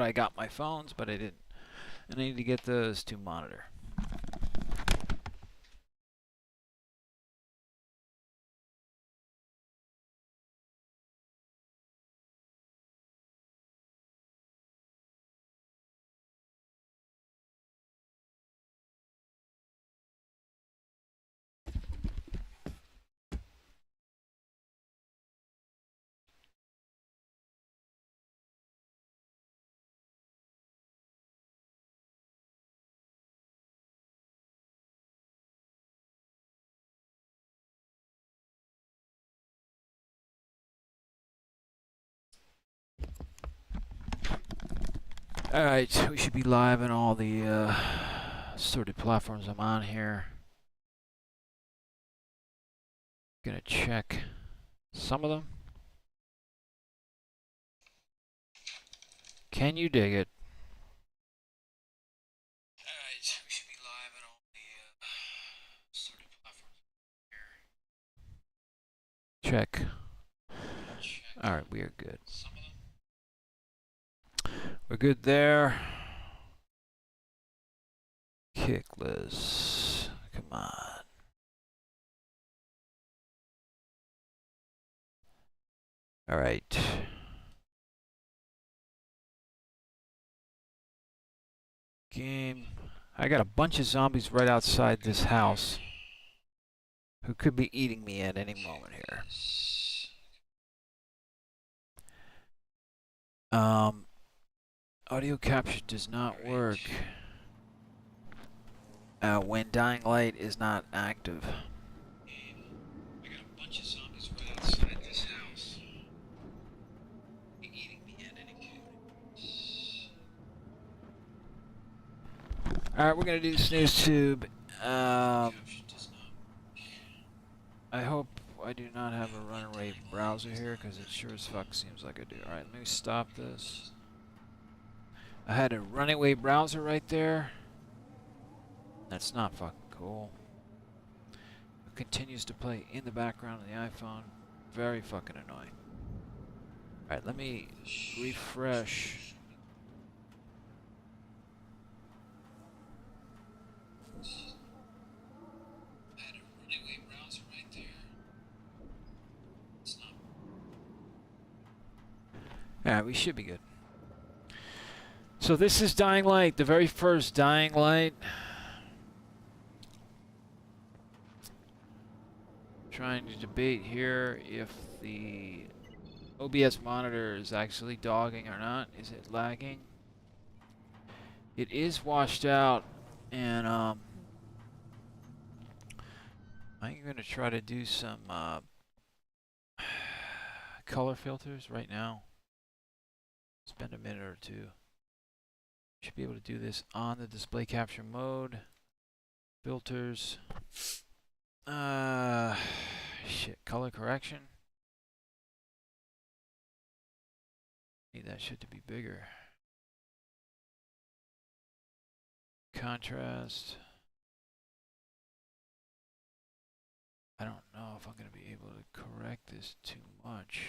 I got my phones, but I didn't. And I need to get those to monitor. Alright, we should be live on all the sorted platforms I'm on here. Gonna check some of them. Can you dig it? Alright, we should be live on all the sorted platforms here. Check. Alright, we are good. We're good there. Kickless. Come on. Alright. Game. I got a bunch of zombies right outside this house who could be eating me at any moment here. Audio capture does not work when dying light is not active. I got a bunch of zombies right outside this house. Eating me at any moment. Alright, we're gonna do snooze tube. I hope I do not have a runaway browser here, because it sure as fuck seems like I do. Alright, let me stop this. I had a runaway browser right there. That's not fucking cool. It continues to play in the background of the iPhone. Very fucking annoying. Alright, let me refresh. I had a runaway browser right there. It's not. Alright, we should be good. So this is Dying Light, the very first Dying Light. Trying to debate here if the OBS monitor is actually dogging or not. Is it lagging? It is washed out, and I'm going to try to do some color filters right now. Spend a minute or two. Should be able to do this on the display capture mode. Filters. Shit, color correction. Need that shit to be bigger. Contrast. I don't know if I'm going to be able to correct this too much.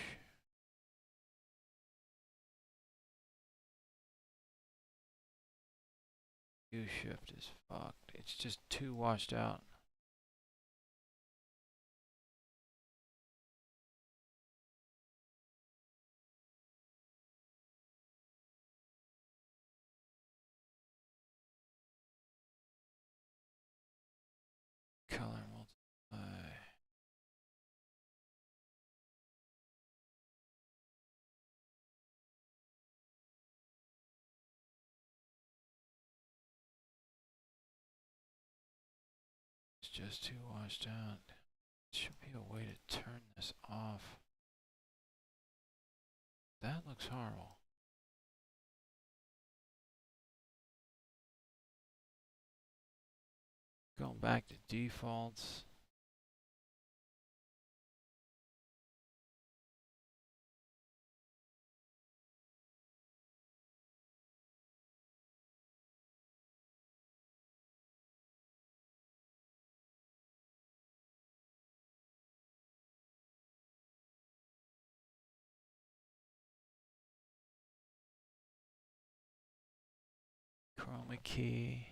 U shift is fucked. It's just too washed out. Color multiply. It's just too washed out. There should be a way to turn this off. That looks horrible. Going back to defaults. Chroma key.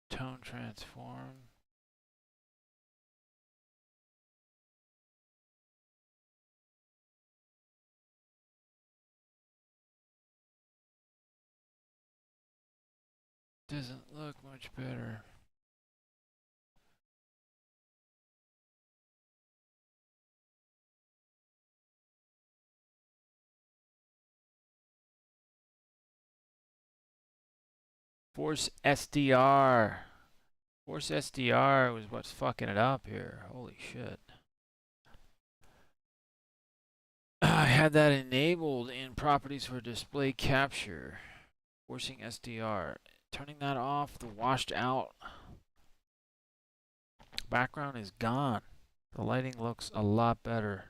Tone transform. Doesn't look much better. Force SDR. Force SDR was what's fucking it up here. Holy shit. I had that enabled in properties for display capture. Forcing SDR. Turning that off, the washed out background is gone. The lighting looks a lot better.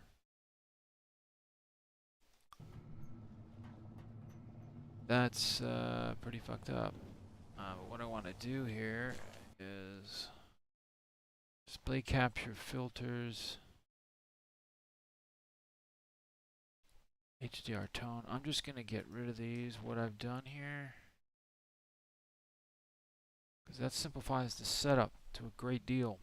That's pretty fucked up. What I want to do here is display capture filters, HDR tone. I'm just going to get rid of these, what I've done here, because that simplifies the setup to a great deal.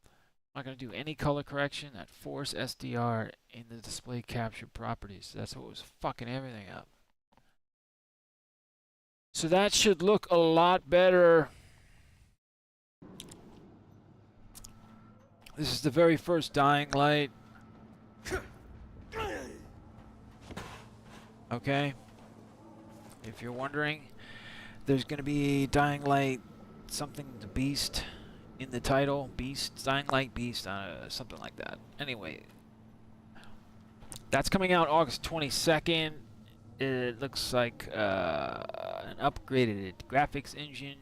I'm not going to do any color correction. That force SDR in the display capture properties. That's what was fucking everything up. So that should look a lot better. This is the very first dying light. Okay. If you're wondering, there's going to be dying light, something the beast in the title. Beast, dying light beast, something like that. Anyway, that's coming out August 22nd. It looks like an upgraded graphics engine.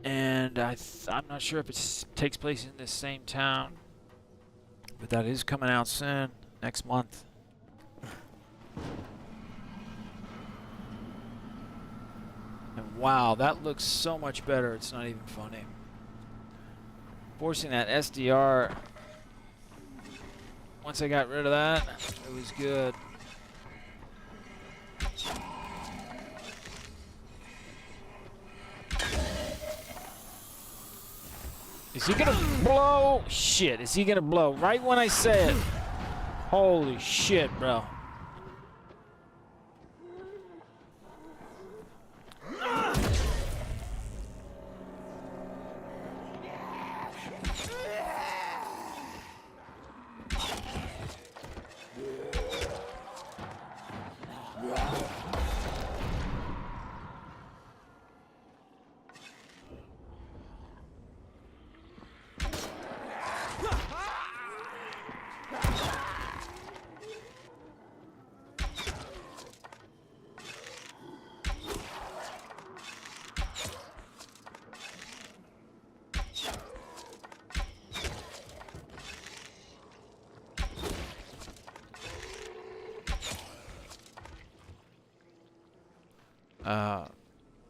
And I'm not sure if it takes place in this same town, but that is coming out soon, next month. And wow, that looks so much better, it's not even funny. Forcing that SDR, once I got rid of that, it was good. Is he gonna blow? Shit, is he gonna blow? Right when I said, holy shit, bro.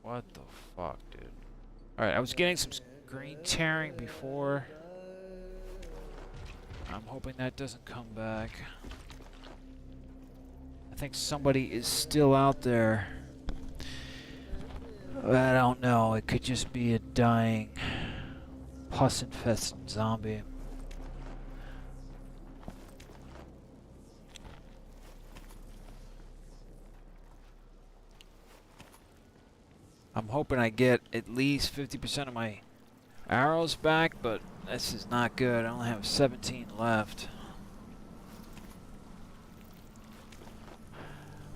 What the fuck, dude? Alright, I was getting some screen tearing before. I'm hoping that doesn't come back. I think somebody is still out there. I don't know. It could just be a dying, pus-infested zombie. I'm hoping I get at least 50% of my arrows back, but this is not good. I only have 17 left.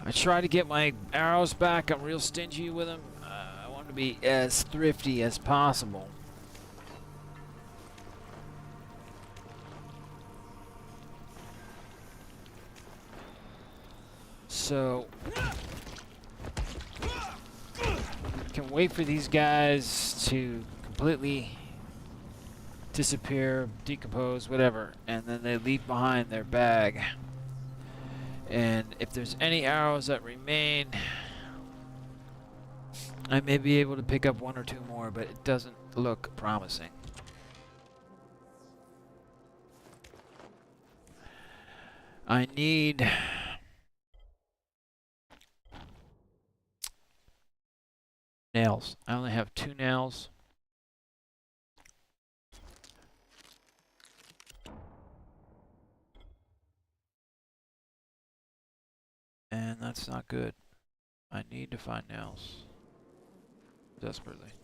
I try to get my arrows back. I'm real stingy with them. I want to be as thrifty as possible. So can wait for these guys to completely disappear, decompose, whatever, and then they leave behind their bag. And if there's any arrows that remain, I may be able to pick up one or two more, but it doesn't look promising. I need nails. I only have 2 nails. And that's not good. I need to find nails. Desperately.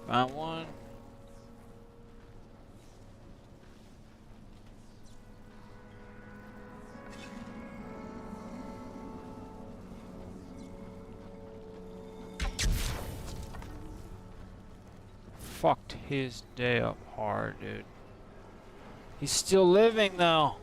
Found one. Fucked his day up hard, dude. He's still living though.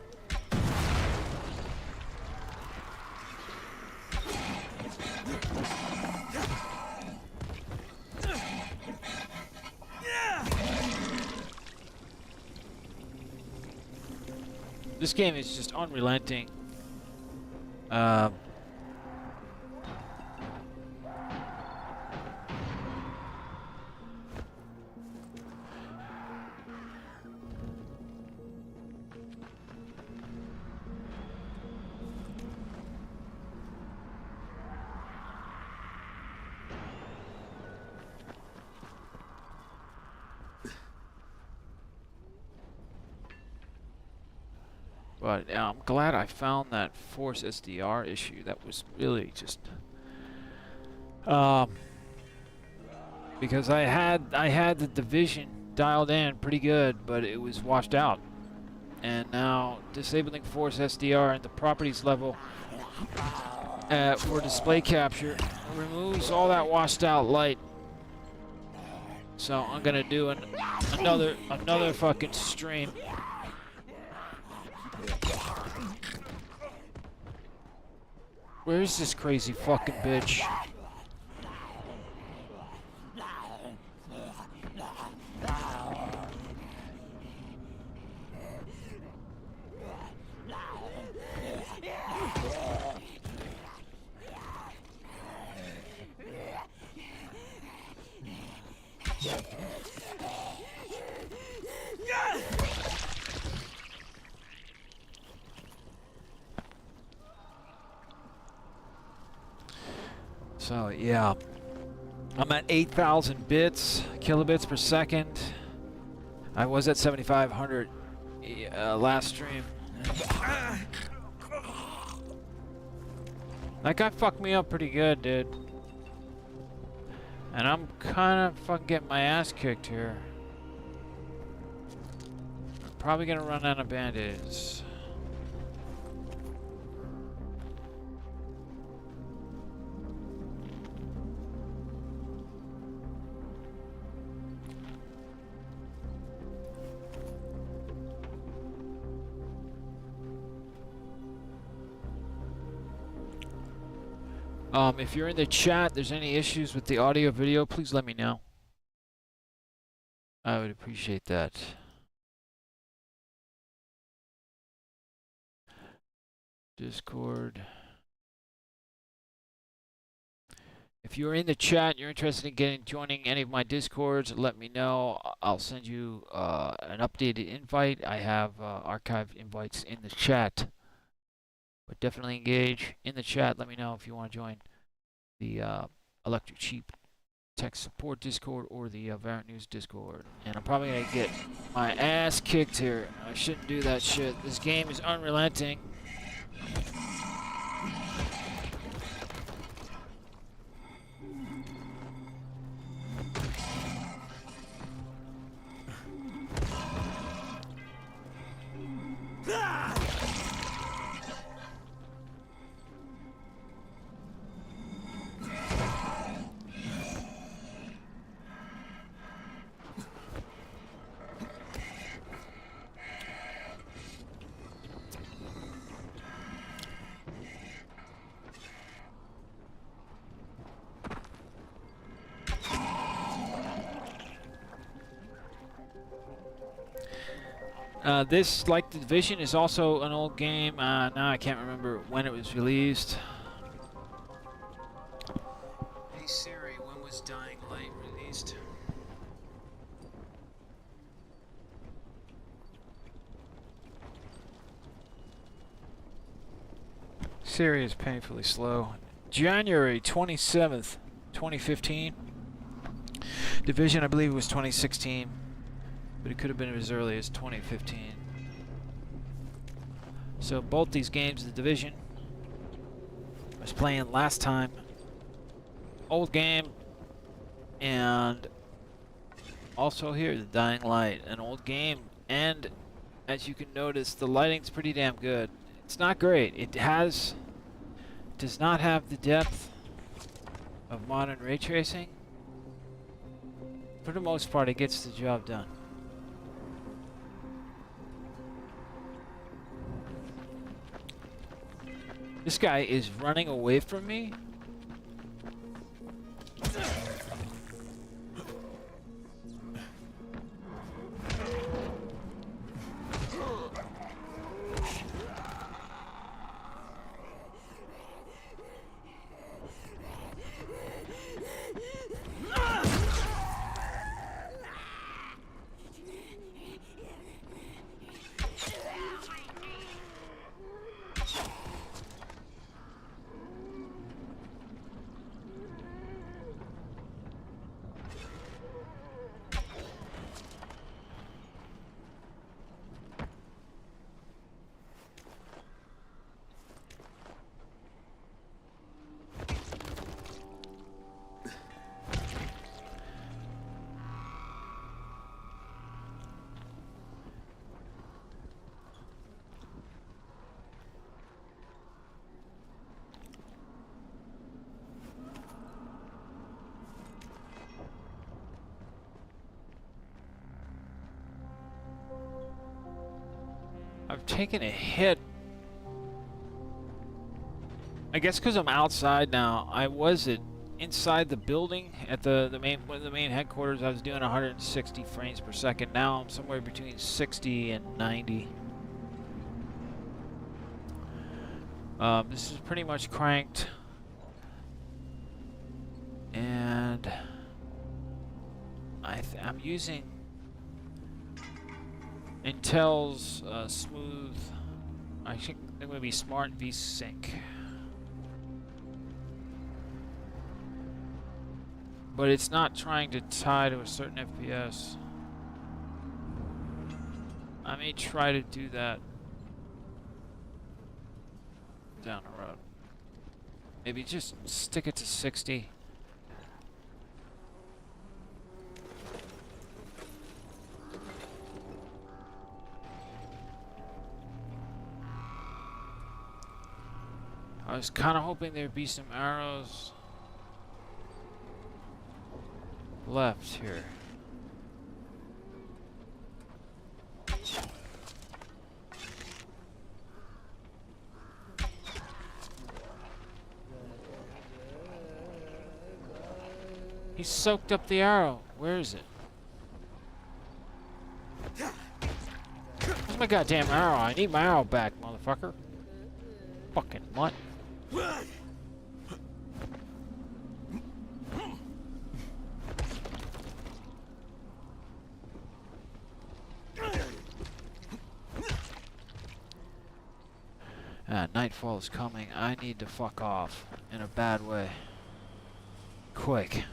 This game is just unrelenting. But I'm glad I found that Force SDR issue. That was really just because I had the division dialed in pretty good, but it was washed out. And now disabling Force SDR at the properties level for display capture removes all that washed out light. So I'm gonna do another fucking stream. Where is this crazy fucking bitch? So yeah, I'm at 8,000 kilobits per second. I was at 7,500 last stream. That guy fucked me up pretty good, dude. And I'm kind of fucking getting my ass kicked here. I'm probably gonna run out of band-aids. If you're in the chat, there's any issues with the audio video, please let me know. I would appreciate that. Discord. If you're in the chat, you're interested in joining any of my Discords, let me know. I'll send you an updated invite. I have archived invites in the chat. But definitely engage in the chat. Let me know if you want to join the Electric Cheap Tech Support Discord or the Variant News Discord. And I'm probably going to get my ass kicked here. I shouldn't do that shit. This game is unrelenting. This, like The Division, is also an old game. Now I can't remember when it was released. Hey Siri, when was Dying Light released? Siri is painfully slow. January 27th, 2015. Division, I believe, was 2016. But it could have been as early as 2015. So both these games, The Division, I was playing last time. Old game. And also here, The Dying Light, an old game. And as you can notice, the lighting's pretty damn good. It's not great. It does not have the depth of modern ray tracing. For the most part, it gets the job done. This guy is running away from me. I've taken a hit. I guess because I'm outside now. I was inside the building at one of the main headquarters. I was doing 160 frames per second. Now I'm somewhere between 60 and 90. This is pretty much cranked, and I'm using Intel's smooth. I think it would be Smart V-Sync. But it's not trying to tie to a certain FPS. I may try to do that down the road. Maybe just stick it to 60. I was kind of hoping there'd be some arrows left here. He soaked up the arrow. Where is it? Where's my goddamn arrow? I need my arrow back, motherfucker. Fucking mutt. Nightfall is coming. I need to fuck off in a bad way. Quick.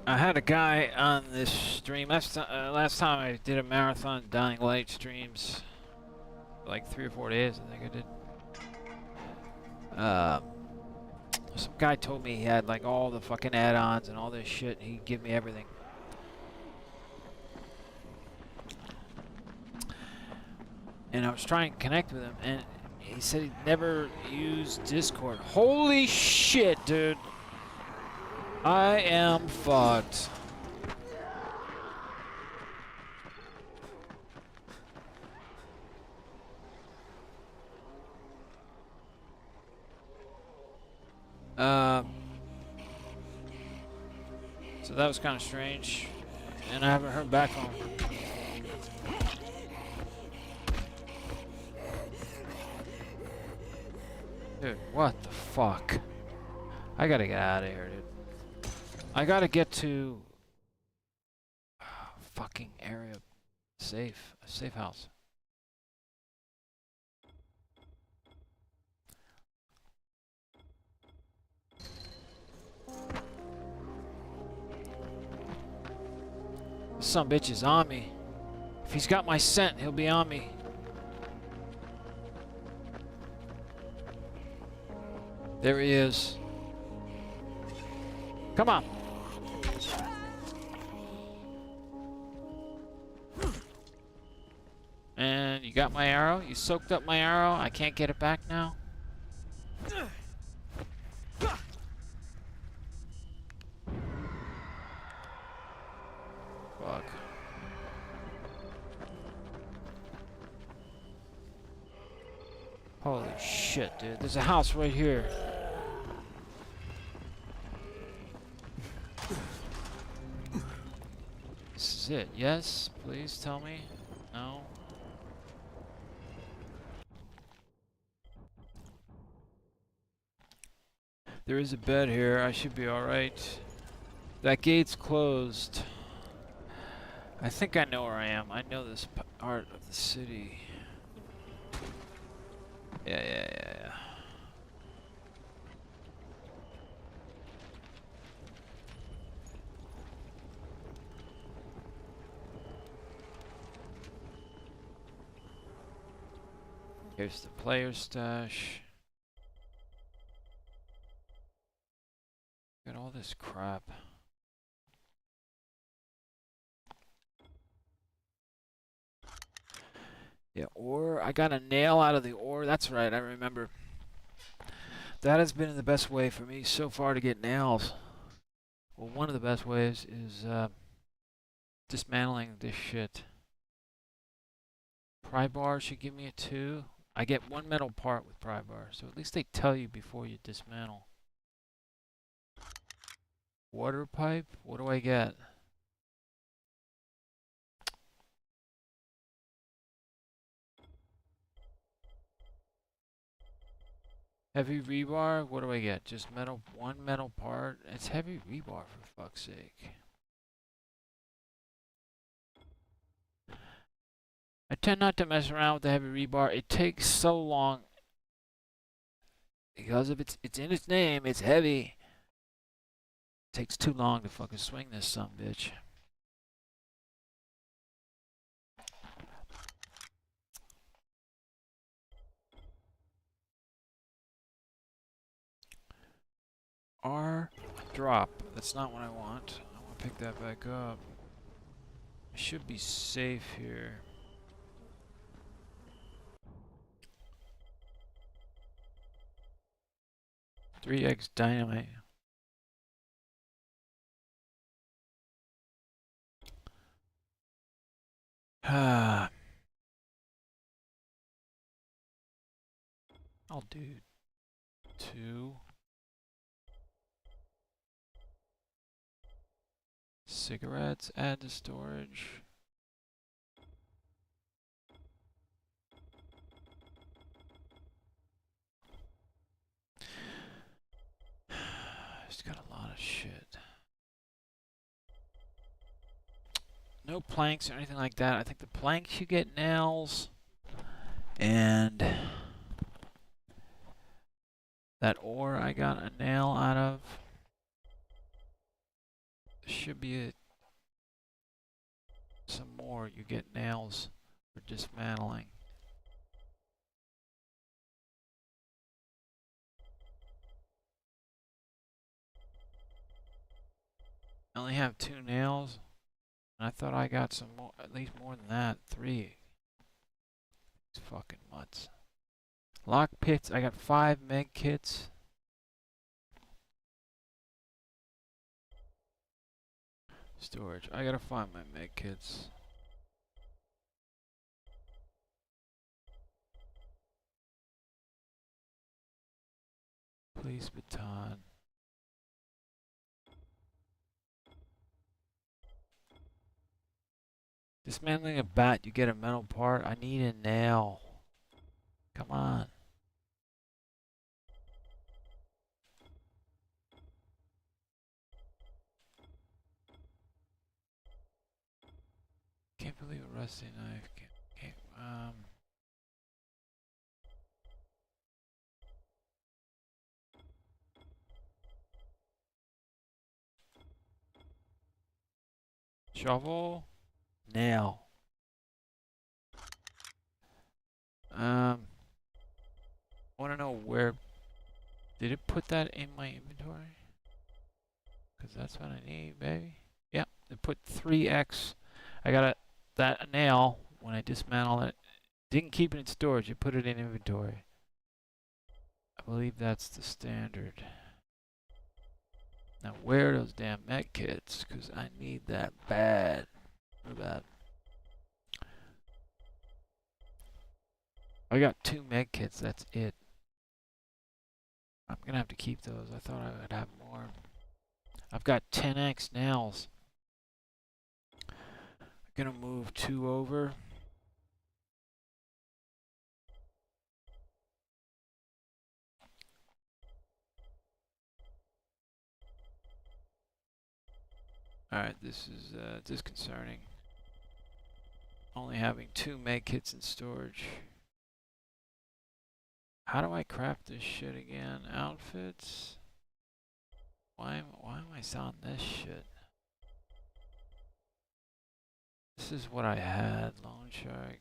I had a guy on this stream. Last time I did a marathon Dying Light streams, like 3 or 4 days, I think I did. Some guy told me he had like all the fucking add-ons and all this shit. He'd give me everything. And I was trying to connect with him, and he said he'd never used Discord. Holy shit, dude. I am fucked. So that was kind of strange, and I haven't heard back from him. Dude, what the fuck? I gotta get out of here, dude. I gotta get to fucking area safe, a safe house. This sumbitch is on me. If he's got my scent, he'll be on me. There he is. Come on. And you got my arrow? You soaked up my arrow? I can't get it back now? Fuck. Holy shit, dude. There's a house right here. This is it. Yes? Please tell me. No? There is a bed here. I should be alright. That gate's closed. I think I know where I am. I know this part of the city. Yeah. Here's the player stash. Got all this crap. Yeah, ore. I got a nail out of the ore. That's right, I remember. That has been the best way for me so far to get nails. Well, one of the best ways is dismantling this shit. Pry bar should give me a 2. I get 1 metal part with pry bar, so at least they tell you before you dismantle. Water pipe? What do I get? Heavy rebar? What do I get? Just metal, 1 metal part? It's heavy rebar, for fuck's sake. I tend not to mess around with the heavy rebar. It takes so long. Because of it's in its name, it's heavy. It takes too long to fucking swing this sumbitch. R drop. That's not what I want. I want to pick that back up. I should be safe here. Three eggs dynamite. I'll do 2. Cigarettes, add to storage. Just got a lot of shit. No planks or anything like that. I think the planks you get nails. And that ore I got a nail out of. Should be some more. You get nails for dismantling. I only have 2 nails. And I thought I got some more, at least more than that. 3. These fucking mutts. Lock picks. I got 5 med kits. Storage. I gotta find my med kits. Police baton. Dismantling a bat, you get a metal part. I need a nail. Come on. Can't believe a rusty knife. Shovel, nail. Want to know where? Did it put that in my inventory? Because that's what I need, baby. Yep, it put 3x. I got that nail when I dismantled it. Didn't keep it in storage. It put it in inventory. I believe that's the standard. Now, where are those damn med kits? Because I need that bad. Real bad. I got 2 med kits. That's it. I'm going to have to keep those. I thought I would have more. I've got 10x nails. I'm going to move 2 over. Alright, this is disconcerting. Only having 2 med kits in storage. How do I craft this shit again? Outfits? Why am I selling this shit? This is what I had, Lone Shark.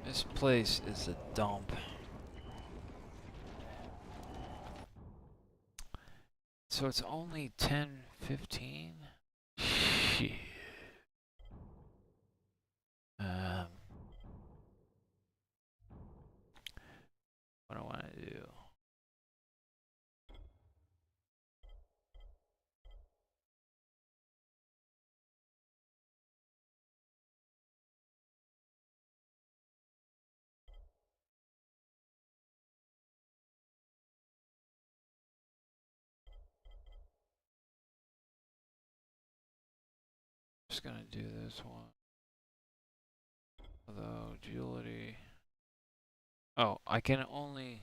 This place is a dump. So it's only 10:15? Shit. What do I want to do? Just gonna do this one. Although agility. Oh, I can only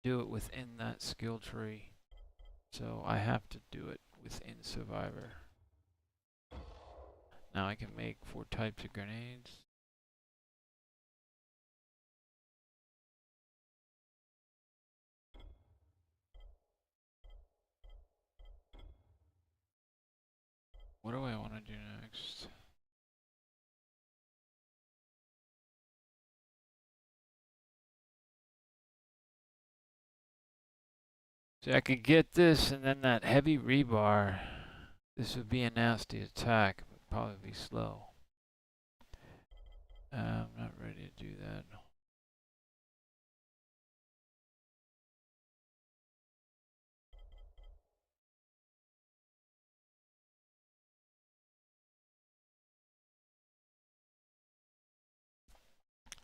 do it within that skill tree. So I have to do it within Survivor. Now I can make 4 types of grenades. What do I want to do next? See, I could get this and then that heavy rebar. This would be a nasty attack, but probably be slow. I'm not ready to do that.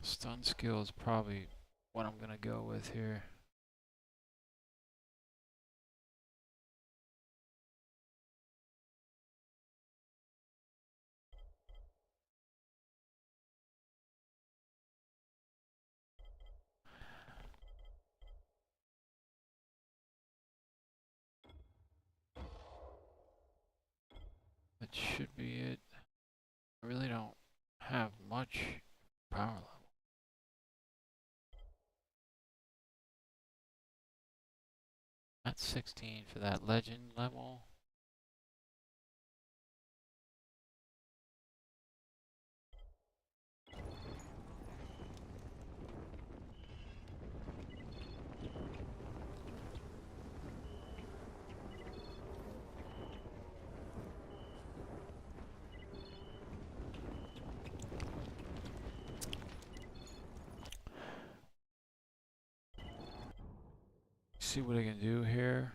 Stun skill is probably what I'm gonna go with here. That should be it. I really don't have much power level. That's 16 for that legend level. see what I can do here.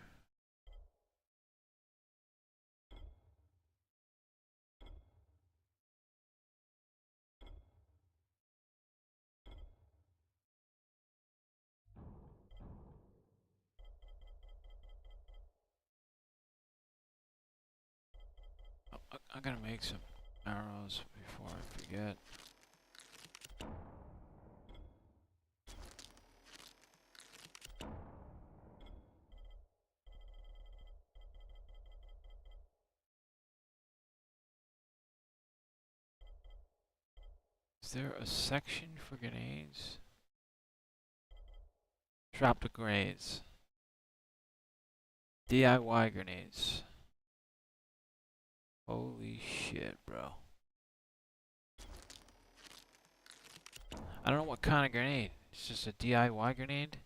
I gotta make some arrows before I forget. Is there a section for grenades? Tropical grenades. DIY grenades. Holy shit, bro. I don't know what kind of grenade. It's just a DIY grenade?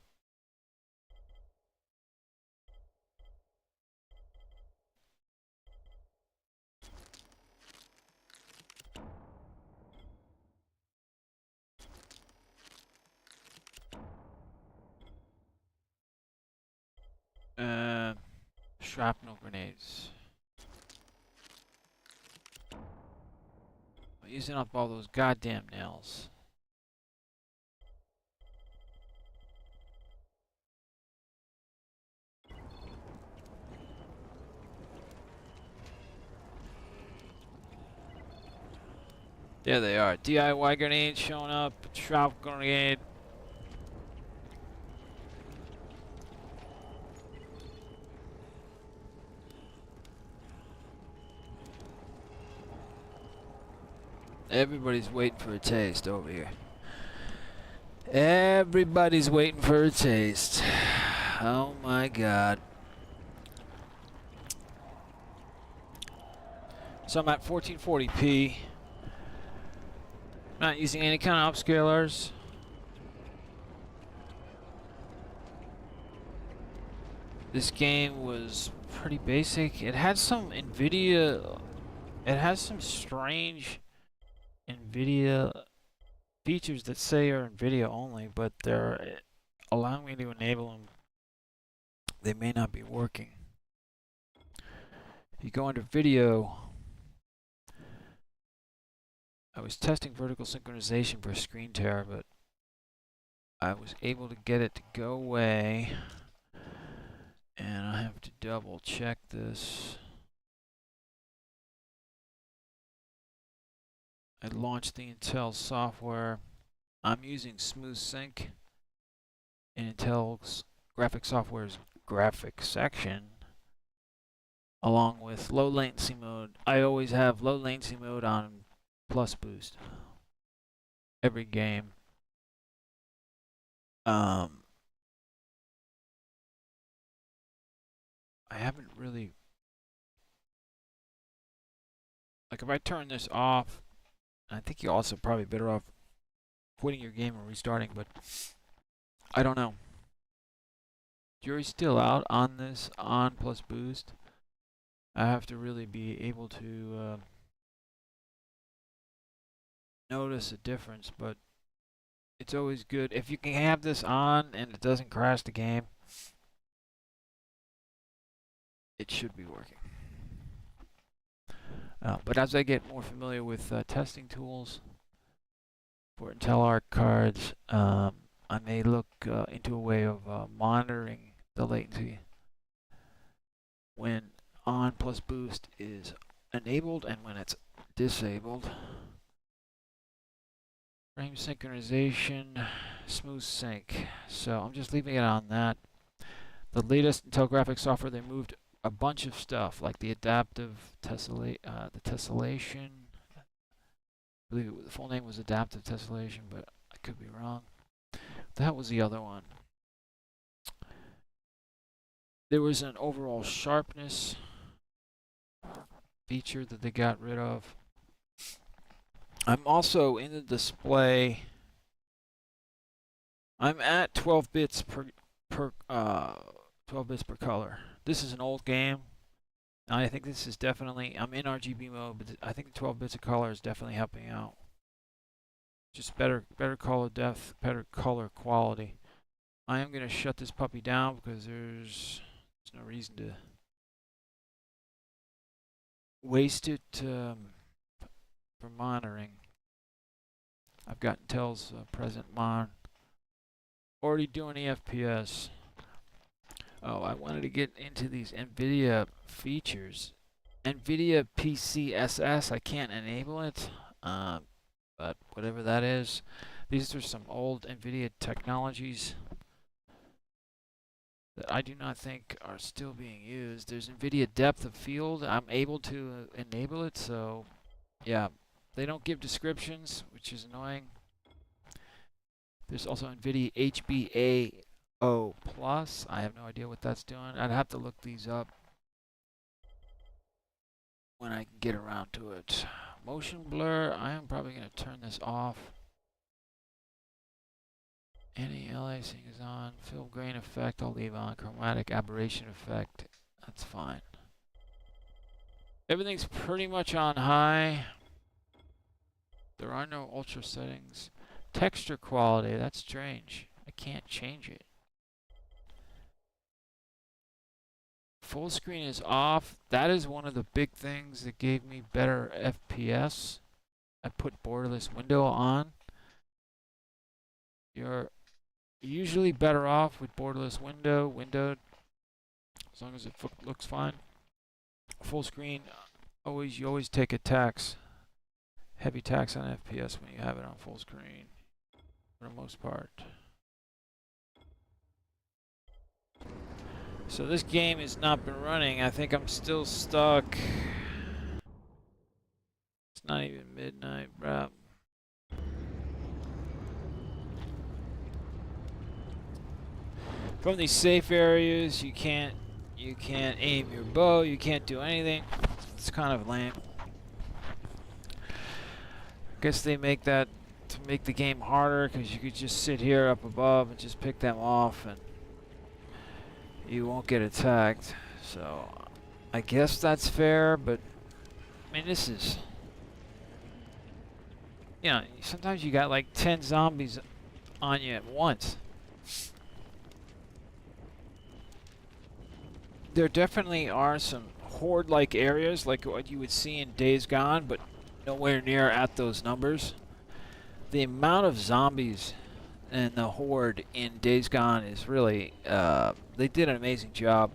Shrapnel grenades. I'm using up all those goddamn nails. There they are. DIY grenade showing up. Shrapnel grenade. Everybody's waiting for a taste over here. Everybody's waiting for a taste. Oh my god. So I'm at 1440p. Not using any kind of upscalers. This game was pretty basic. It had some NVIDIA. It has some strange NVIDIA features that say are NVIDIA only, but they're allowing me to enable them. They may not be working. If you go under video, I was testing vertical synchronization for screen tear, but I was able to get it to go away, and I have to double check this. I launched the Intel software. I'm using Smooth Sync in Intel's graphic software's graphic section, along with low latency mode. I always have low latency mode on plus boost. Every game. I haven't really, like, if I turn this off, I think you're also probably better off quitting your game and restarting, but I don't know. Jury's still out on this on plus boost. I have to really be able to notice a difference, but it's always good if you can have this on and it doesn't crash the game. It should be working. But as I get more familiar with testing tools for Intel Arc cards, I may look into a way of monitoring the latency when on plus boost is enabled and when it's disabled. Frame synchronization, smooth sync. So I'm just leaving it on that. The latest Intel graphics software, they moved a bunch of stuff like the adaptive tessellation. I believe the full name was adaptive tessellation, but I could be wrong. That was the other one. There was an overall sharpness feature that they got rid of. I'm also in the display. I'm at 12 bits per 12 bits per color. This is an old game. I think this is definitely, I'm in RGB mode, but I think the 12 bits of color is definitely helping out. Just better color depth, better color quality I am going to shut this puppy down because there's no reason to waste it for monitoring. I've got Intel's present mon. Already doing EFPS. Oh, I wanted to get into these NVIDIA features. NVIDIA PCSS, I can't enable it, but whatever that is. These are some old NVIDIA technologies that I do not think are still being used. There's NVIDIA depth of field. I'm able to enable it, so yeah. They don't give descriptions, which is annoying. There's also NVIDIA HBA0 Plus. I have no idea what that's doing. I'd have to look these up when I can get around to it. Motion blur, I am probably going to turn this off. Anti-aliasing is on. Fill grain effect, I'll leave on. Chromatic aberration effect, that's fine. Everything's pretty much on high. There are no ultra settings. Texture quality, that's strange. I can't change it. Full screen is off. That is one of the big things that gave me better FPS. I put borderless window on. You're usually better off with borderless windowed, as long as it looks fine. Full screen, you always take a tax, heavy tax on FPS when you have it on full screen, for the most part. So this game has not been running. I think I'm still stuck. It's not even midnight, bro. From these safe areas, you can't aim your bow, you can't do anything. It's kind of lame. I guess they make that to make the game harder, because you could just sit here up above and just pick them off and you won't get attacked. So I guess that's fair, but I mean, this is, you know, sometimes you got like 10 zombies on you at once. There definitely are some horde-like areas, like what you would see in Days Gone, but nowhere near at those numbers. The amount of zombies and the horde in Days Gone is really, they did an amazing job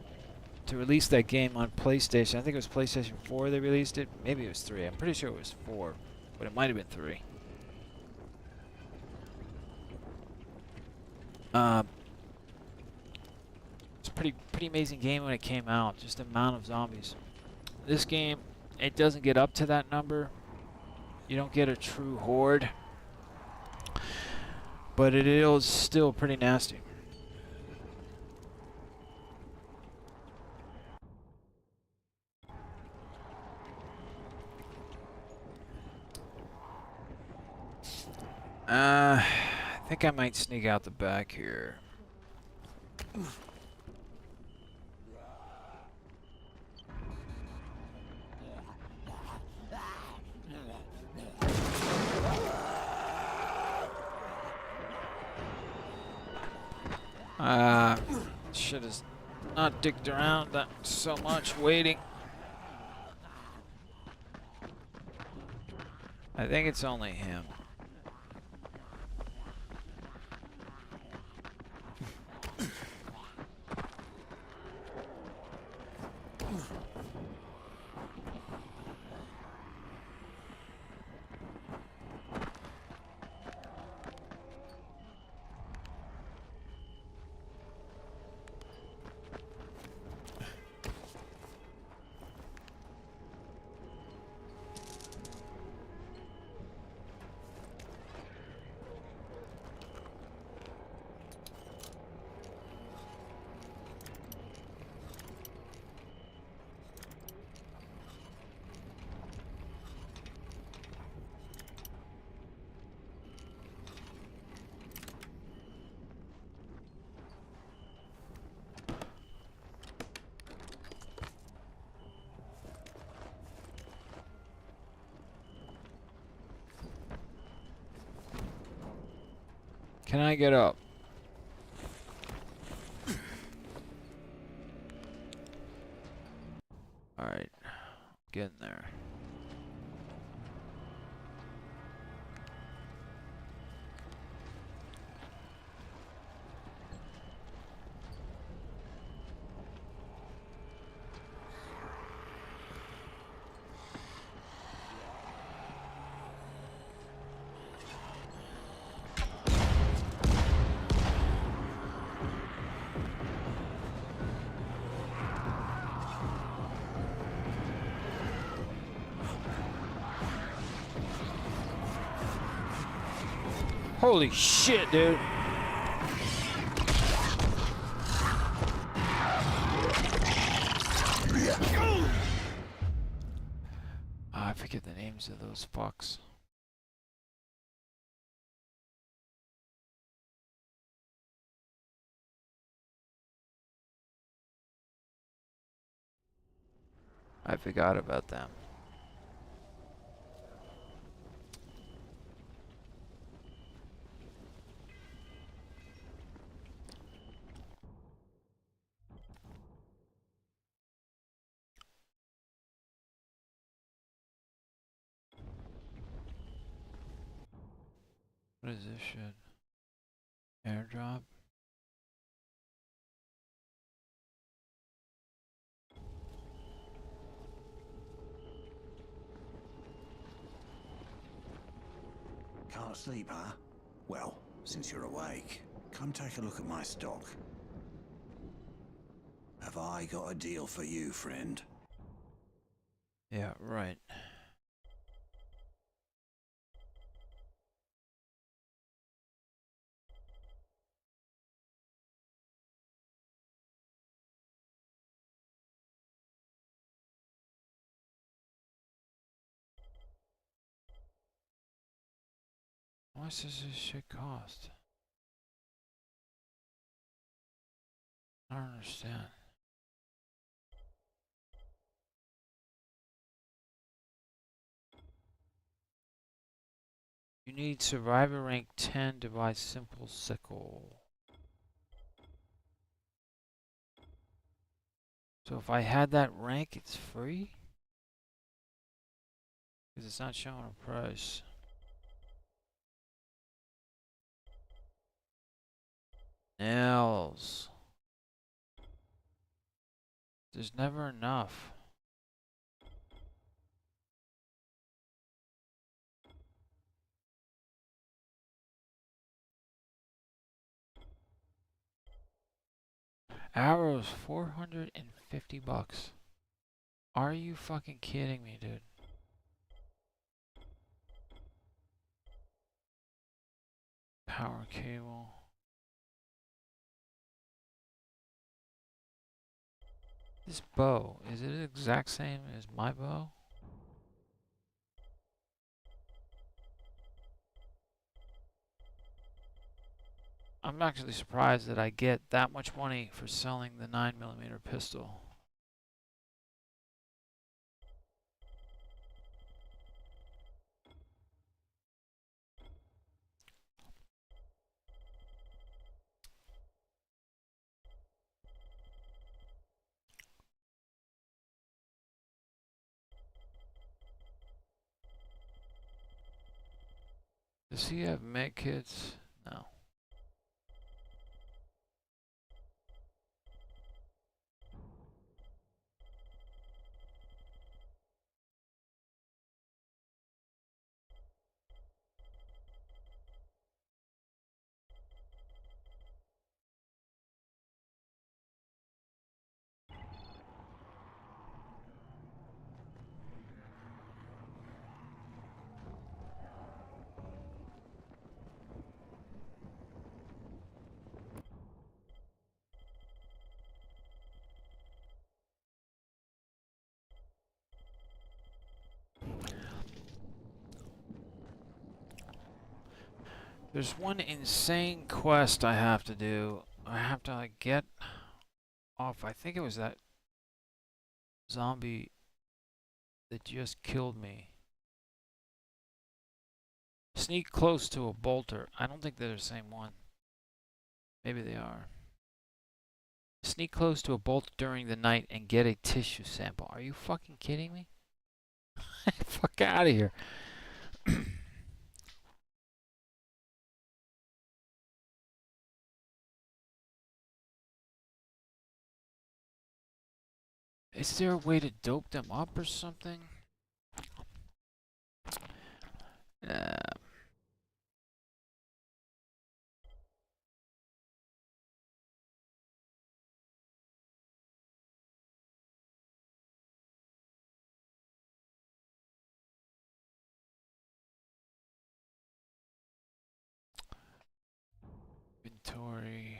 to release that game on PlayStation. I think it was PlayStation 4 they released it. Maybe it was 3. I'm pretty sure it was 4, but it might have been 3. It's a pretty amazing game when it came out. Just the amount of zombies. This game, it doesn't get up to that number. You don't get a true horde, but it is still pretty nasty. I think I might sneak out the back here. Should have not dicked around that so much waiting. I think it's only him. Can I get up? there. Holy shit, dude. I forget the names of those fucks. I forgot about them. What is this shit? Airdrop? Can't sleep, huh? Well, since you're awake, come take a look at my stock. Have I got a deal for you, friend? Yeah, right. How much does this shit cost? I don't understand. You need Survivor rank 10 to buy Simple Sickle. So if I had that rank, it's free? Because it's not showing a price. Nails. There's never enough. Arrows, 450 bucks. Are you fucking kidding me, dude? Power cable. This bow, is it the exact same as my bow? I'm actually surprised that I get that much money for selling the 9mm pistol. Does he have med kits? No. There's one insane quest I have to do. I have to like get off. I think it was that zombie that just killed me. Sneak close to a bolter. I don't think they're the same one. Maybe they are. Sneak close to a bolter during the night and get a tissue sample. Are you fucking kidding me? Fuck out of here. Is there a way to dope them up or something? Uh, Inventory.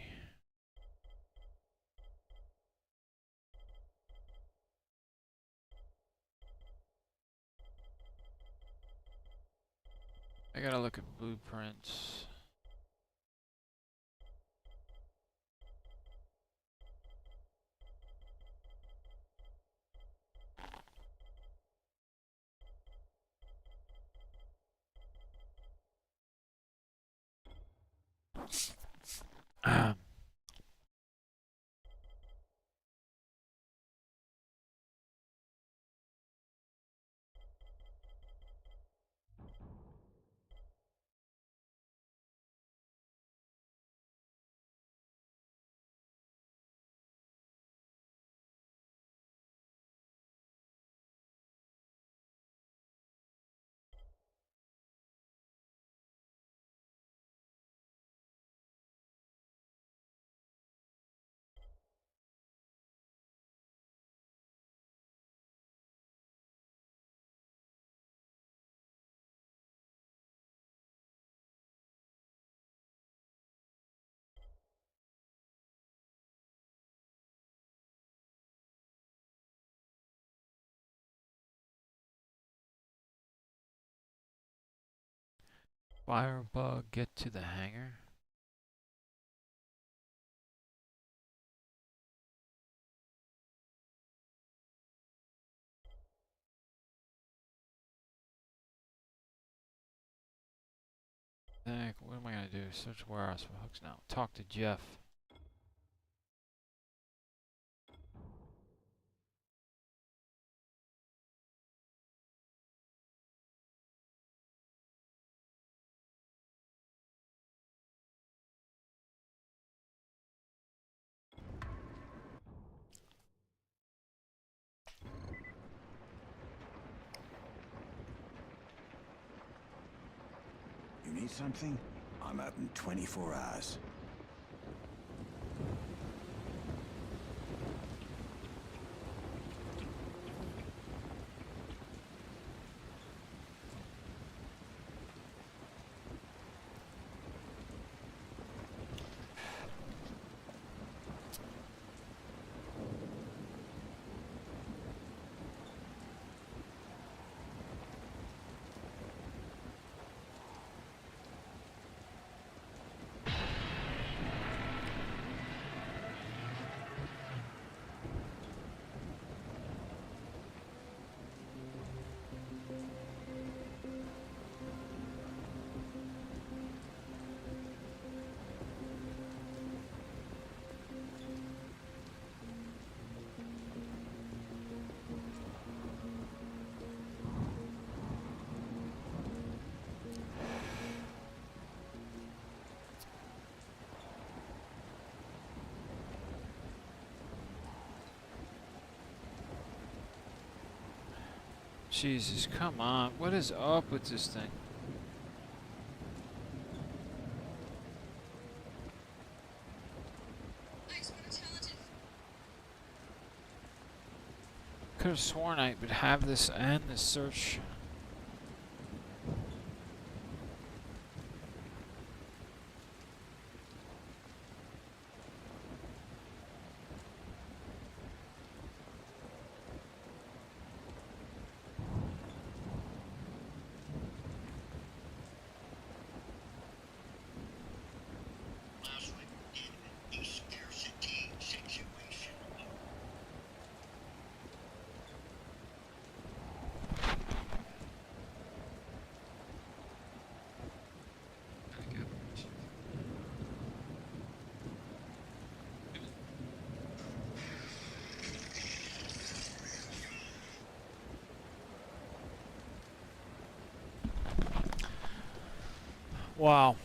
I gotta look at blueprints. Firebug, get to the hangar. What am I gonna do? Search warehouse for hooks now. Talk to Jeff. You need something? I'm open 24 hours. Jesus, come on. What is up with this thing? Could have sworn I would have this and the search. Wow.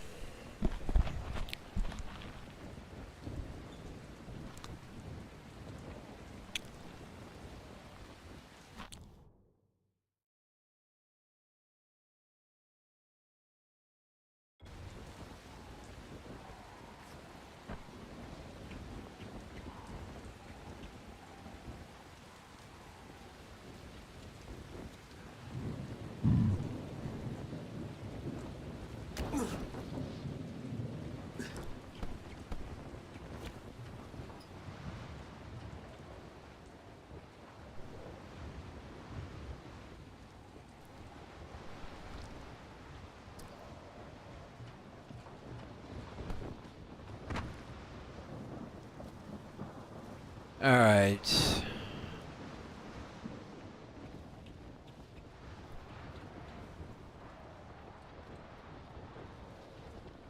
All right.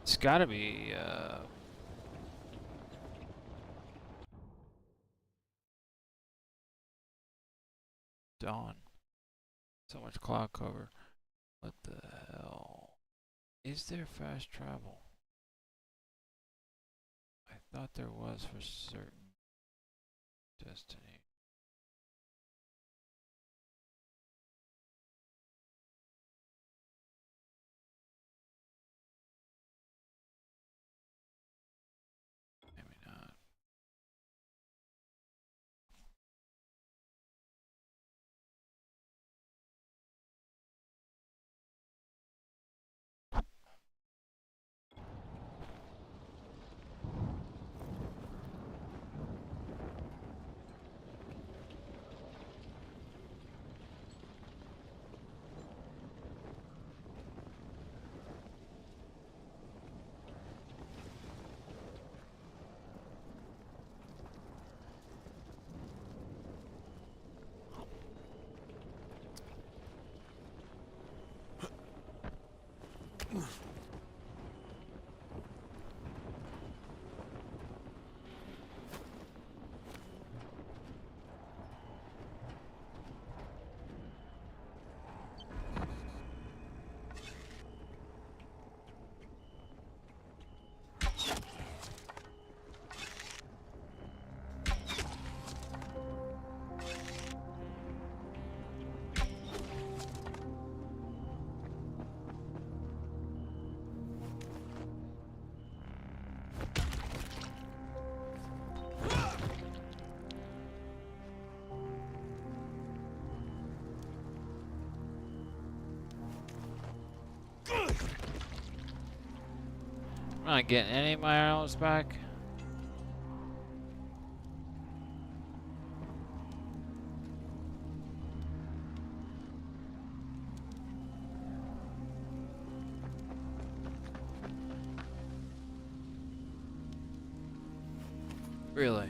It's got to be dawn. So much cloud cover. What the hell? Is there fast travel? I thought there was for certain destiny. Maybe not. I'm not getting any of my arrows back. Really?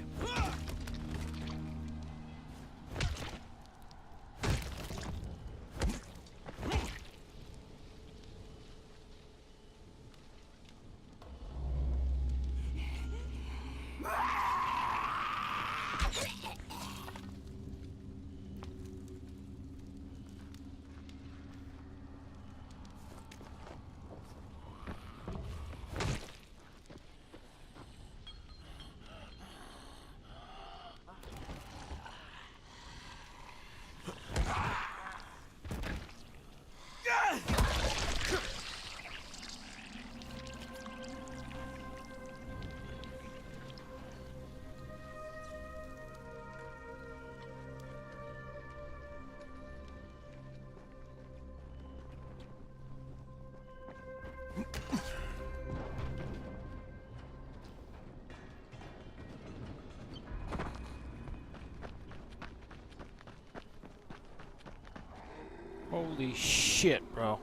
Holy shit, bro.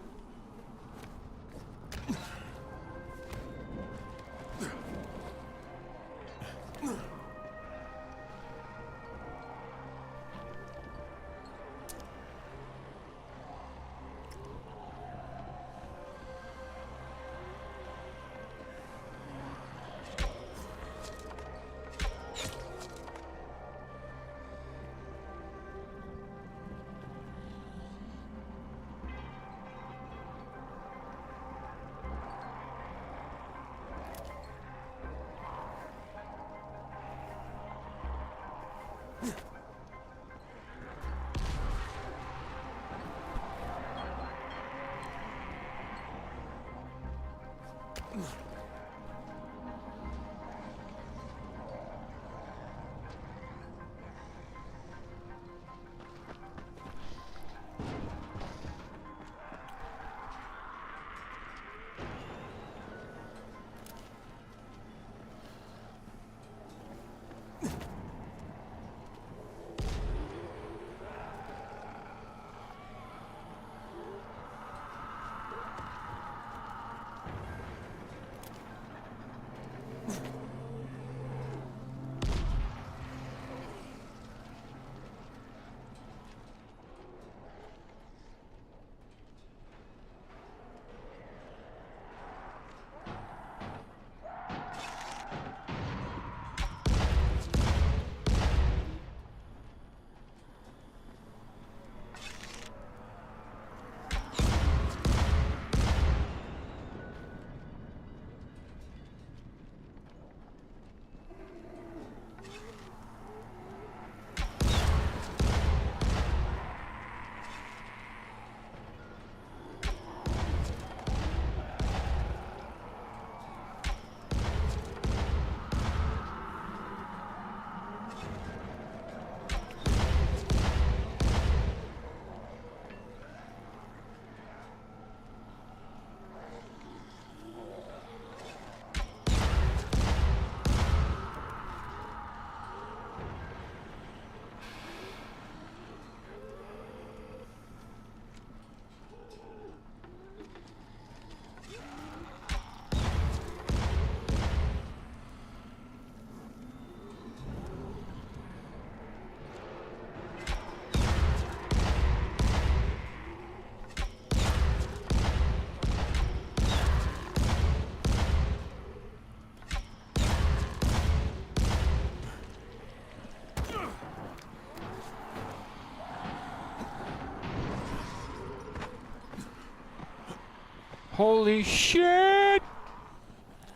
Holy shit!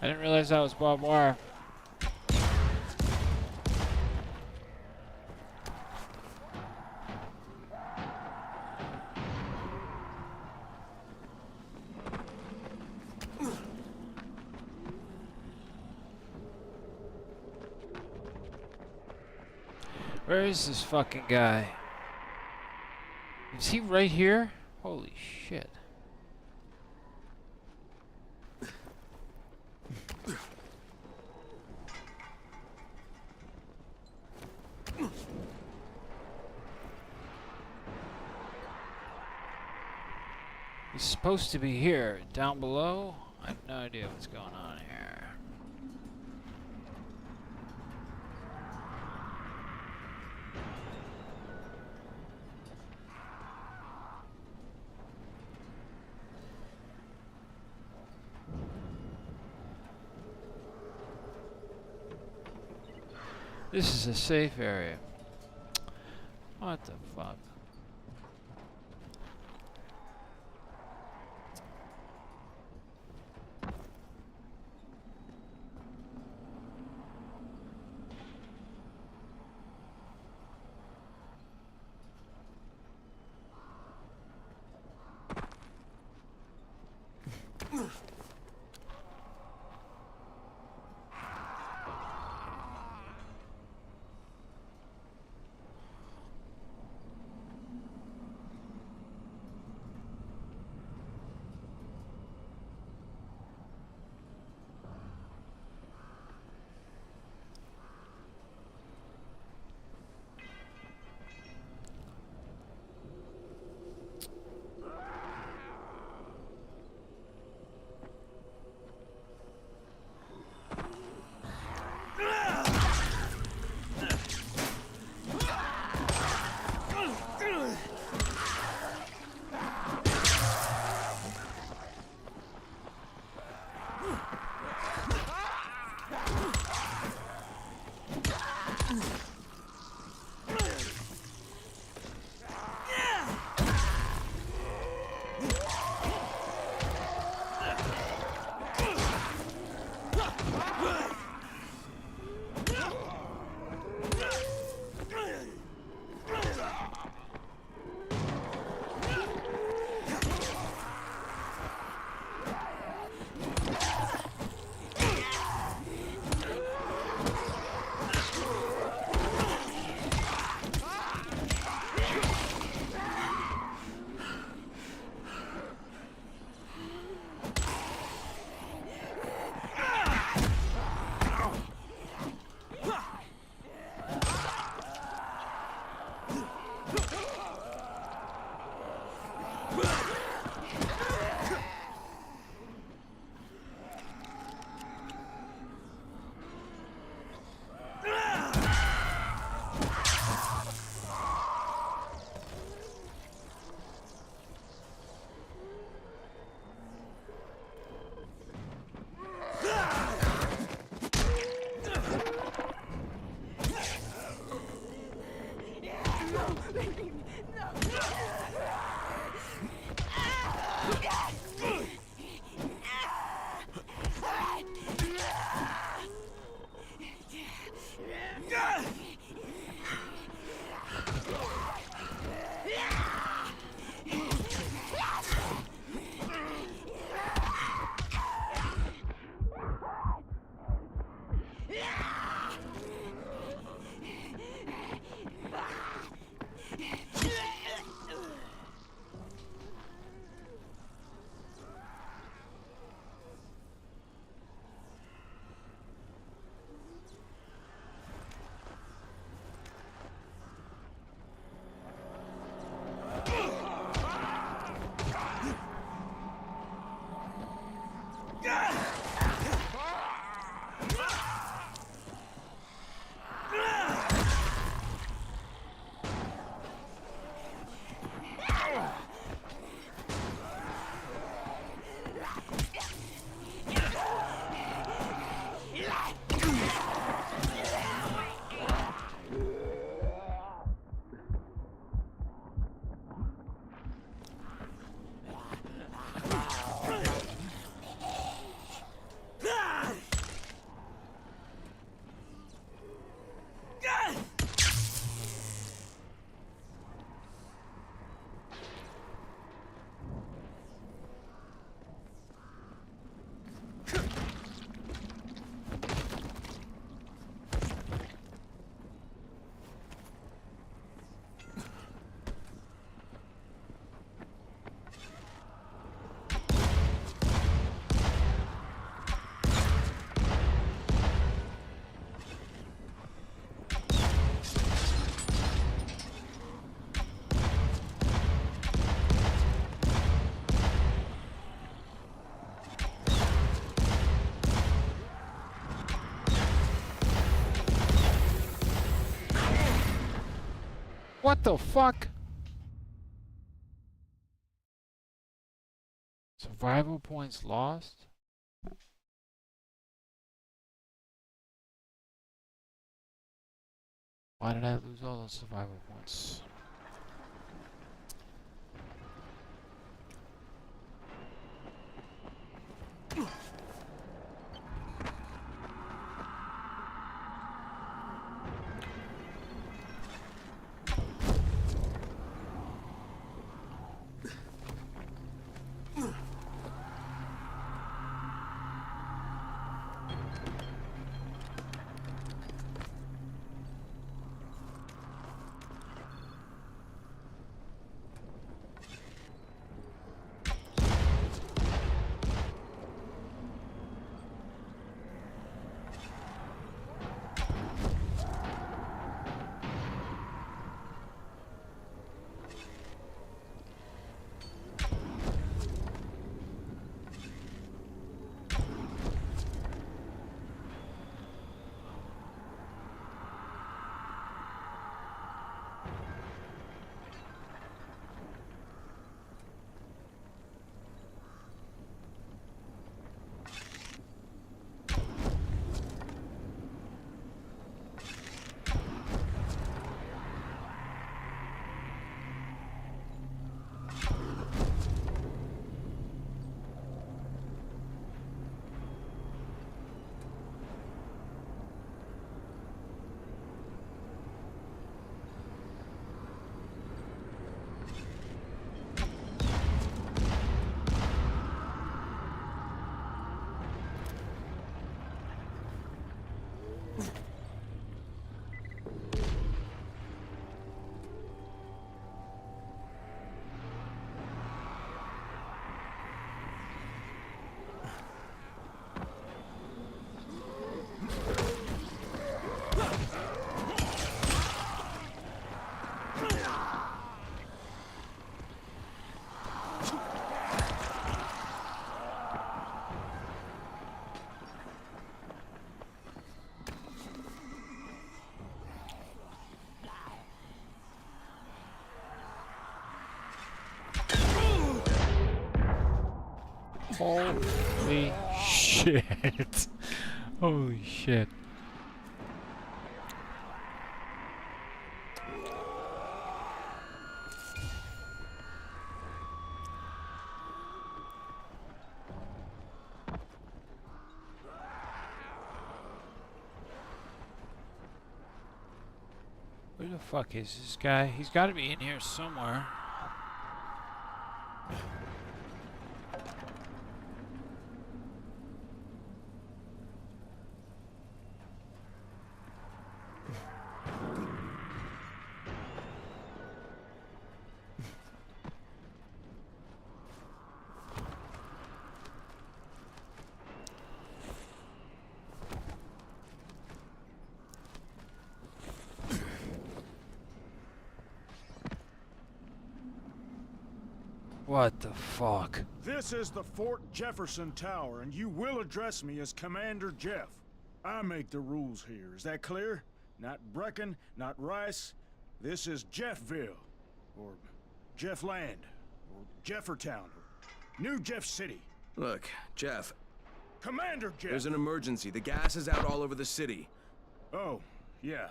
I didn't realize that was barbed wire. Where is this fucking guy? Is he right here? Holy shit. He's supposed to be here. Down below? I have no idea what's going on here. This is a safe area. What the fuck? What the fuck? Survival points lost? Why did I lose all those survival points? Holy shit. Holy shit. fuck is this guy? He's got to be in here somewhere. What the fuck? This is the Fort Jefferson Tower, and you will address me as Commander Jeff. I make the rules here. Is that clear? Not Brecken, not Rice. This is Jeffville, or Jeffland, or Jeffertown, or New Jeff City. Look, Jeff. Commander Jeff! There's an emergency. The gas is out all over the city. Oh, yeah.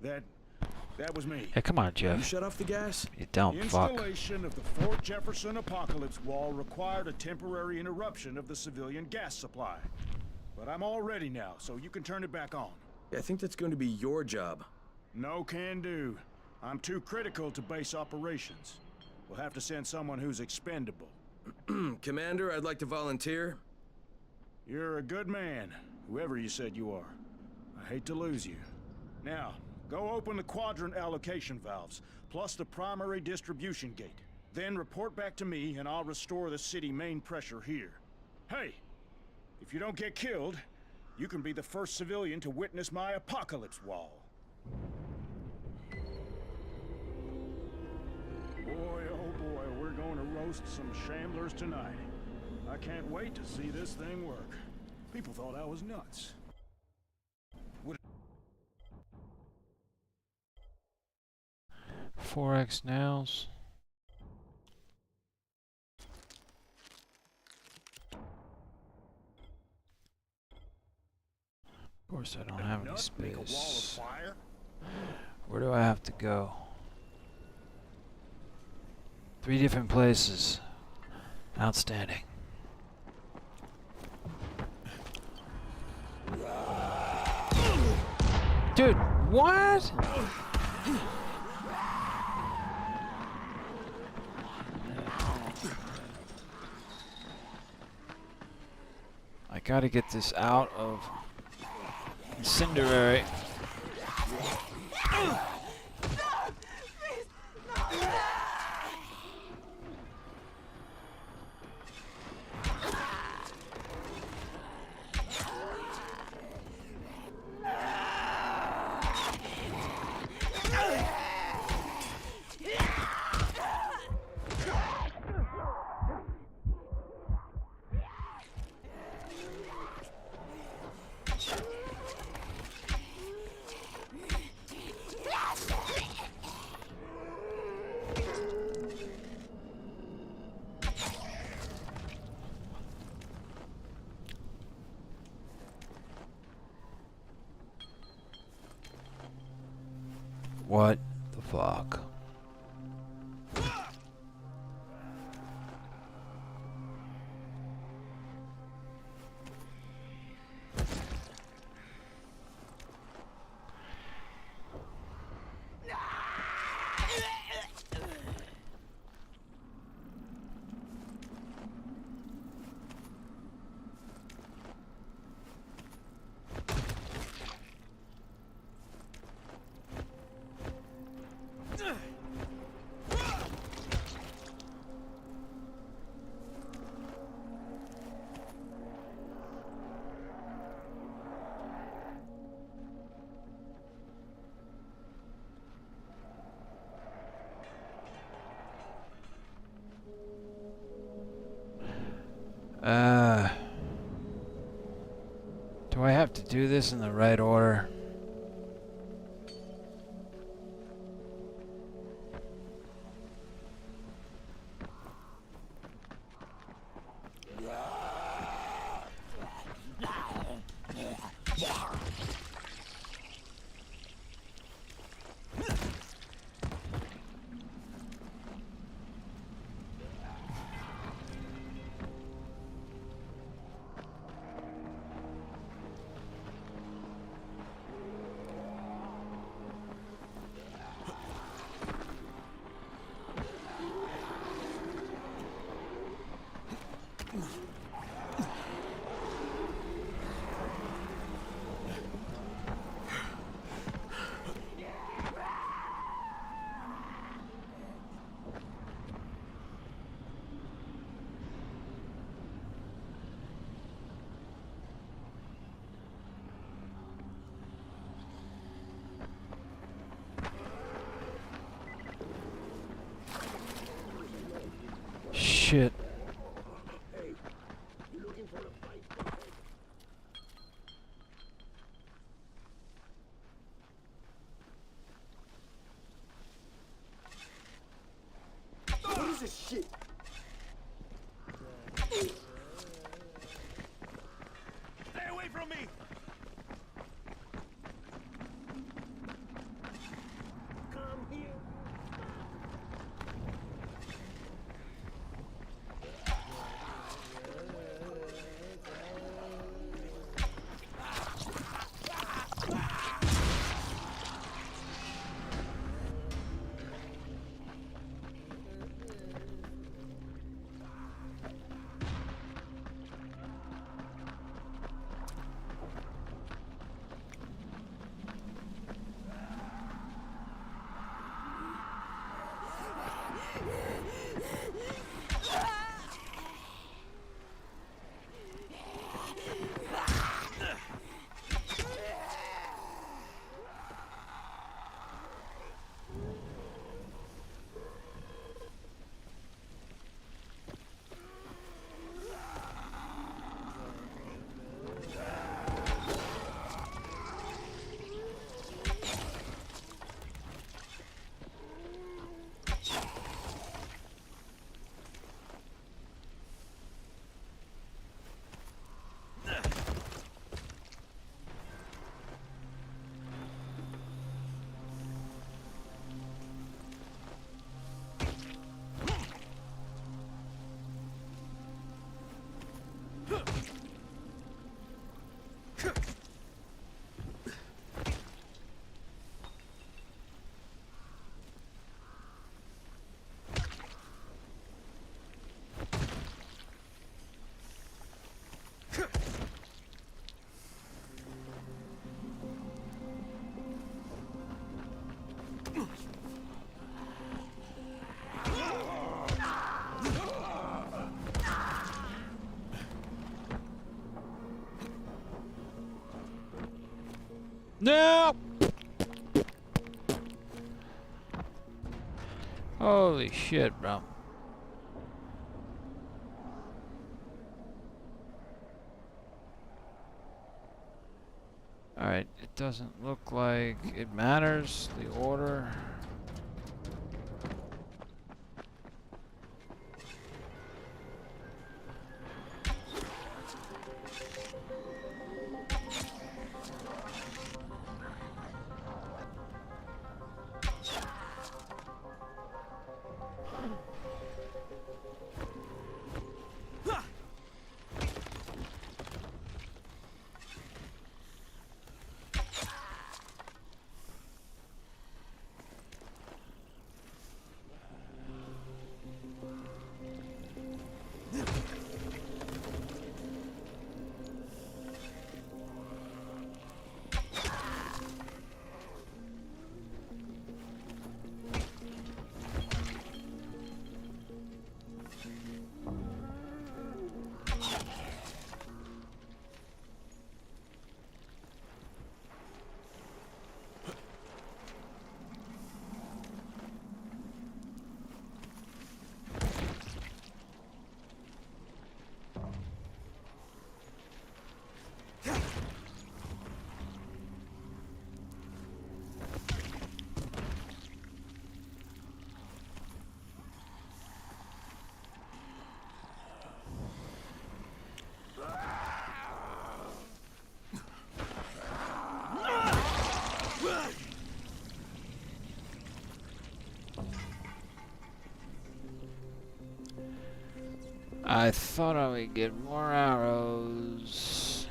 That was me. Hey, come on, You Jeff. shut off the gas? You dumb The fuck. installation of the Fort Jefferson Apocalypse Wall required a temporary interruption of the civilian gas supply. But I'm all ready now, so you can turn it back on. Yeah, I think that's going to be your job. No can do. I'm too critical to base operations. We'll have to send someone who's expendable. Commander, I'd like to volunteer. You're a good man, whoever you said you are. I hate to lose you. Now, go open the quadrant allocation valves, plus the primary distribution gate. Then report back to me, and I'll restore the city main pressure here. Hey, if you don't get killed, you can be the first civilian to witness my apocalypse wall. Boy, oh boy, we're going to roast some shamblers tonight. I can't wait to see this thing work. People thought I was nuts. 4x nails. Of course, I don't have any Nuts make a wall of space. fire? Where do I have to go? 3 different places. Outstanding. Dude, what? I gotta get this out of incendiary. What the fuck? Do I have to do this in the right order? Shit. What is this shit? Stay away from me! Come here. No! Holy shit, bro. Alright, it doesn't look like it matters, the order. I thought I would get more arrows.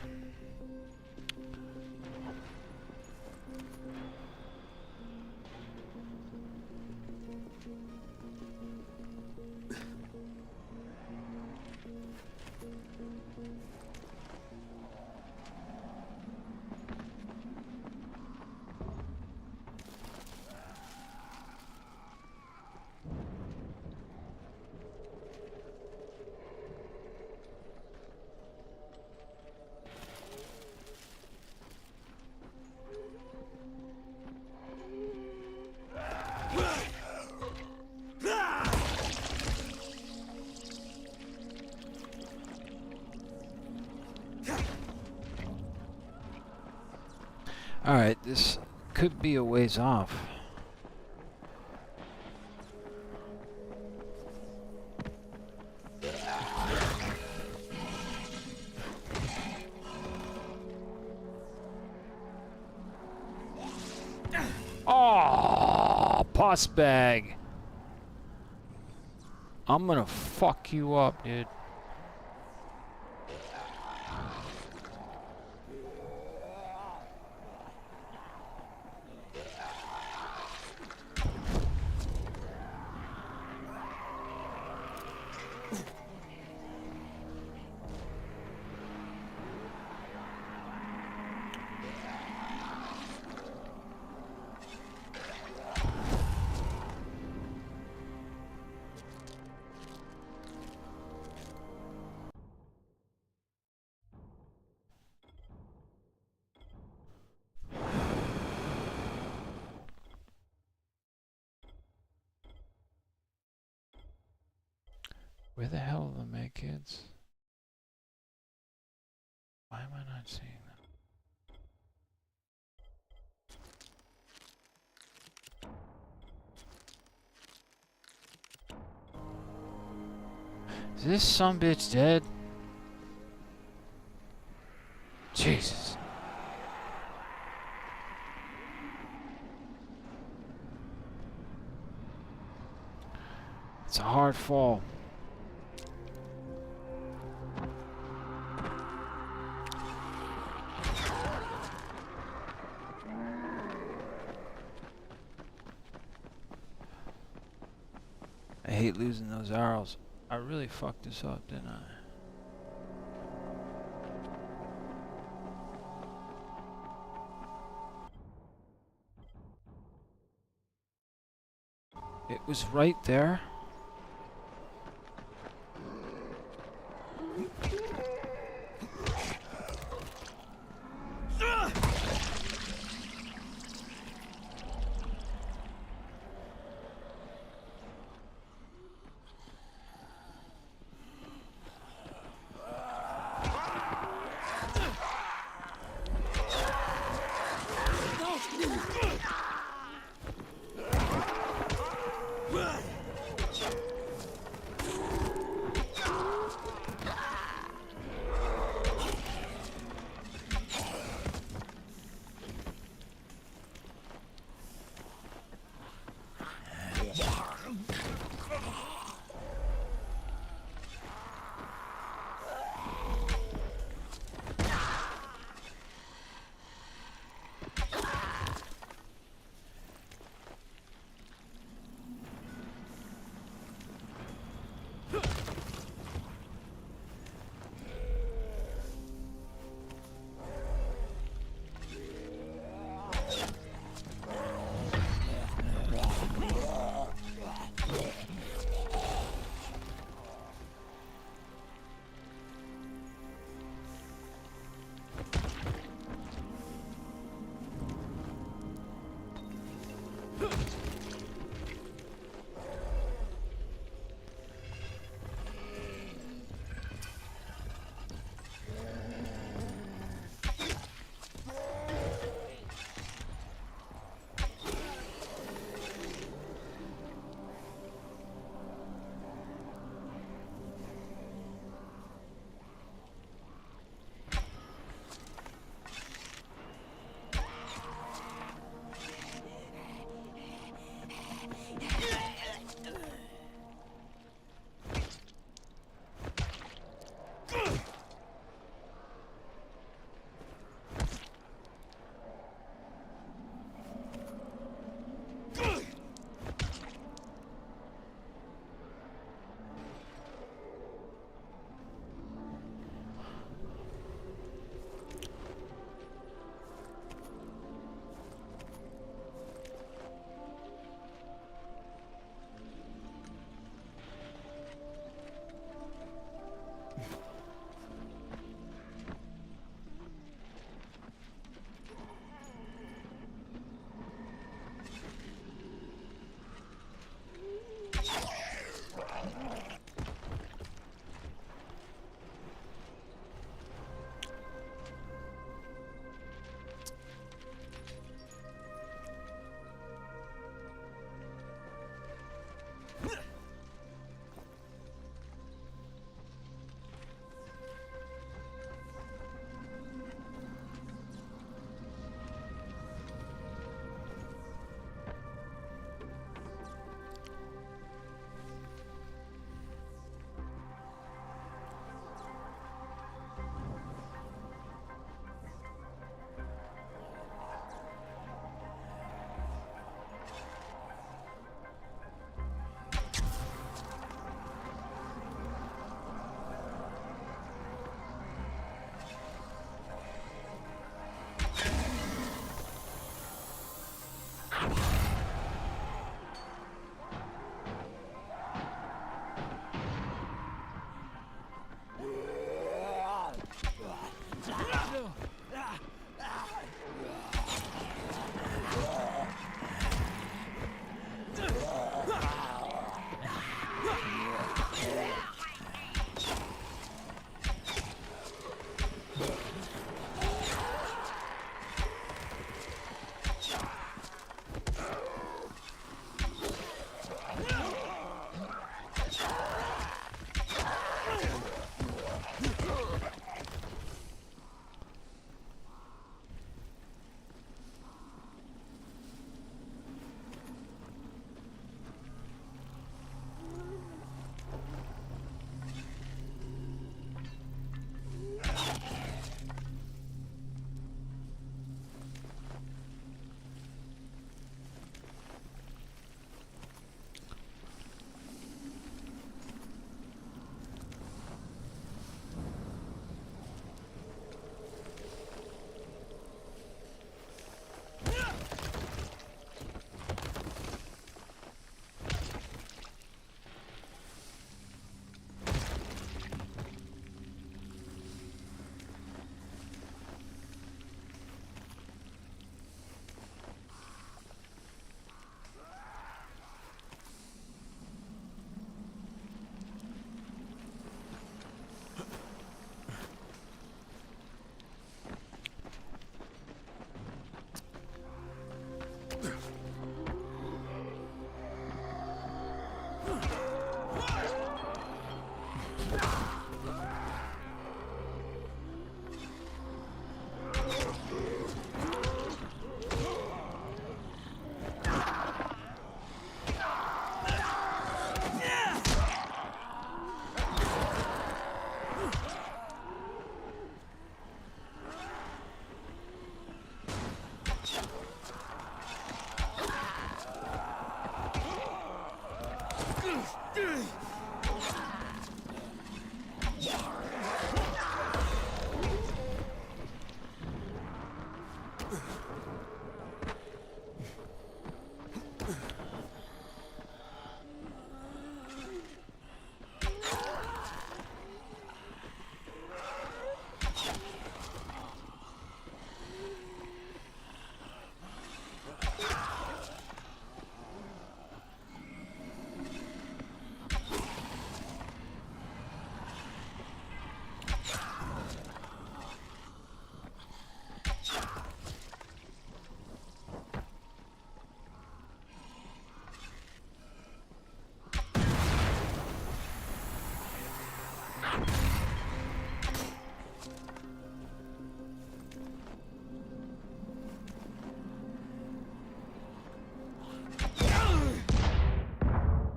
Alright, this could be a ways off. Oh, pus bag. I'm gonna fuck you up, dude. Where the hell are the med kids? Why am I not seeing them? Is this sumbitch dead? Jesus. It's a hard fall. I hate losing those arrows. I really fucked this up, didn't I? It was right there.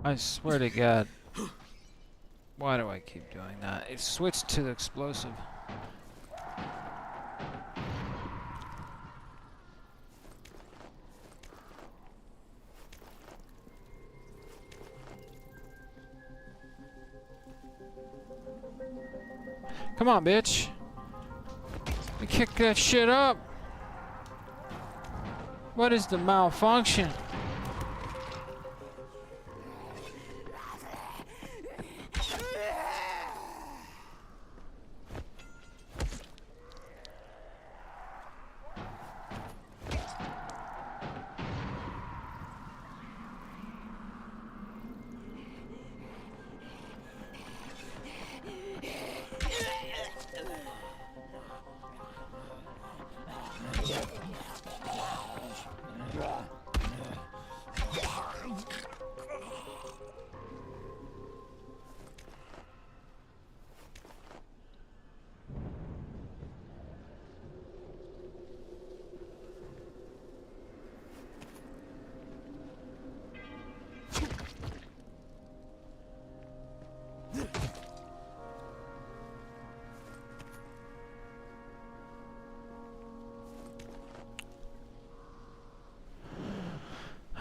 I swear to God. Why do I keep doing that? It switched to the explosive. Come on, bitch. Let me kick that shit up. What is the malfunction?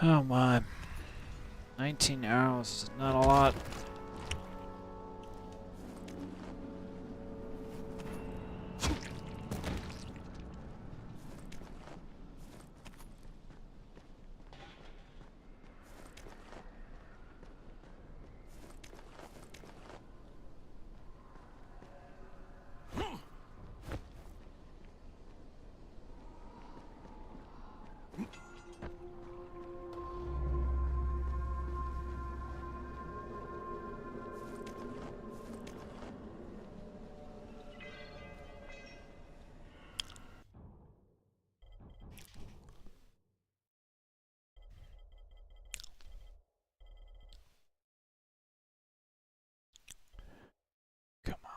Oh my. 19 arrows is not a lot. Come on.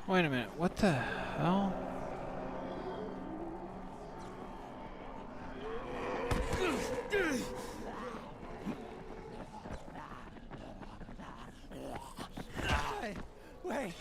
Wait a minute, what the hell? Wait.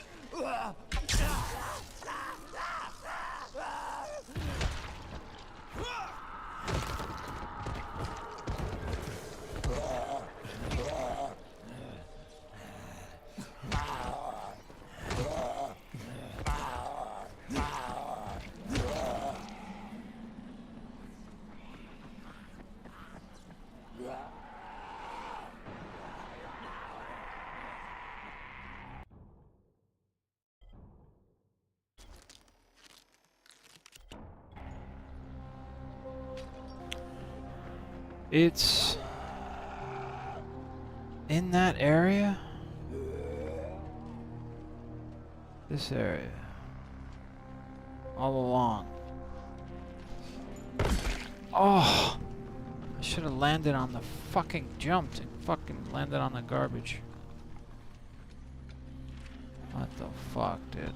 It's in that area? This area. All along. Oh! I should have landed on the fucking jumped and fucking landed on the garbage. What the fuck, dude?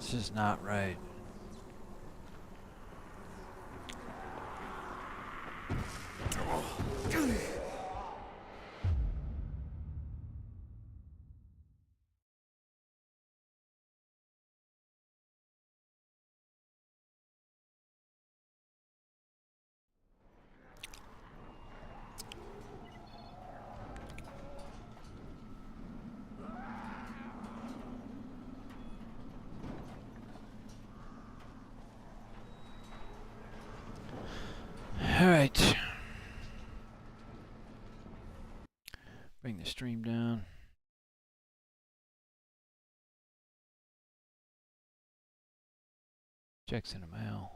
This is not right. Alright. Bring the stream down. Checks in the mail.